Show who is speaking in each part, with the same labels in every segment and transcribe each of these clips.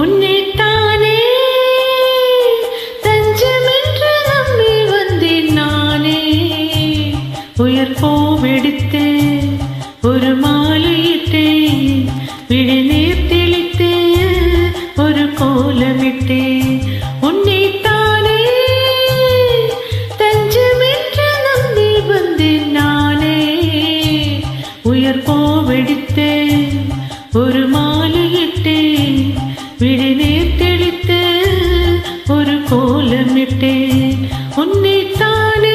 Speaker 1: உன்னைத்தானே தஞ்சமென்று நம்பி வந்தேன் நானே. உயர் பூவெடுத்து ஒரு மாலையிட்டு விழிநீர் தெளித்து ஒரு கோலமிட்டு உன்னைத்தானே தஞ்சமென்று நம்பி வந்தேன் நானே. உயர் பூவெடுத்து ஒரு மாலையிட்டு விழிநீர் தெளித்து ஒரு கோலமிட்டு உன்னைத்தானே.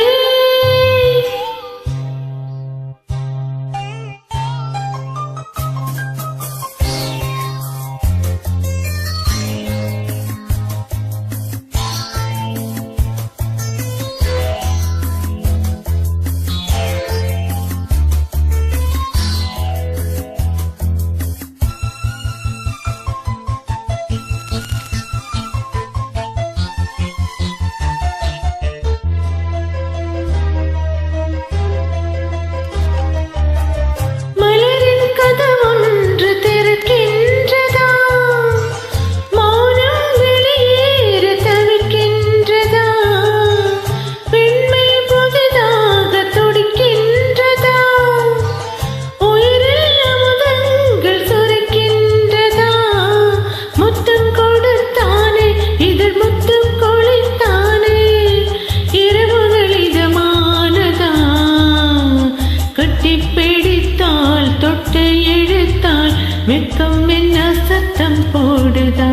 Speaker 1: பிடித்தால் தொட்டு இழுத்தால் வெட்கம் என்ன சத்தம் போடுதா.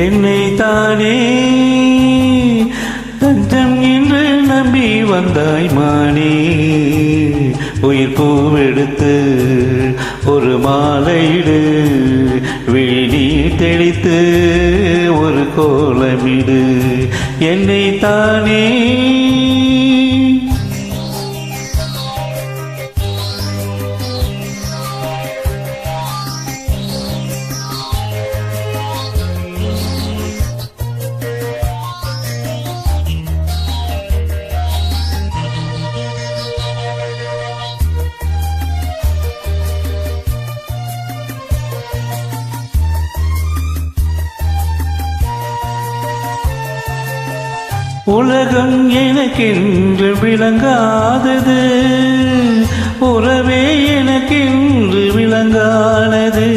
Speaker 2: என்னை தானே தஞ்சம் என்று நம்பி வந்தாய் மானே. உயிர் பூவெடுத்து ஒரு மாலையிடு விழிநீர் தெளித்து ஒரு கோலமிடு என்னை தானே. உலகம் எனக்கென்று விளங்காதது, உறவே எனக்கென்று விளங்கானது.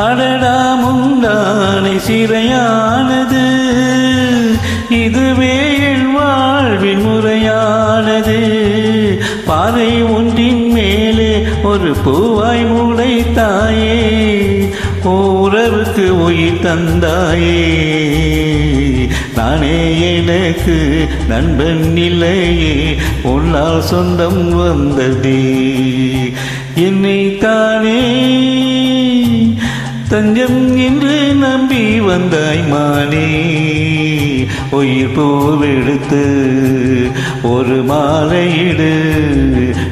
Speaker 2: அடடா முந்தானை சிறையானது, இதுவே என் வாழ்வின் முறையானது. பாறை ஒன்றின் மேலே ஒரு பூவாய் முளைத்தாயே, உறவுக்கு உயிர் தந்தாயே. நானே எனக்கு நண்பன் இல்லையே, உன்னால் சொந்தம் வந்ததே. என்னை தானே தஞ்சம் என்று நம்பி வந்தாய் மானே. உயிர் பூவெடுத்து ஒரு மாலையிடு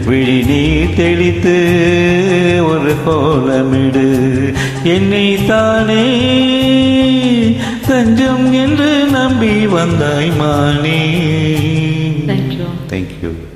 Speaker 2: விழிநீர் தெளித்து ஒரு கோலமிடு என்னை தானே தஞ்சம் என்று நம்பி வந்தாய் மானே.
Speaker 1: Thank you.
Speaker 2: Thank you.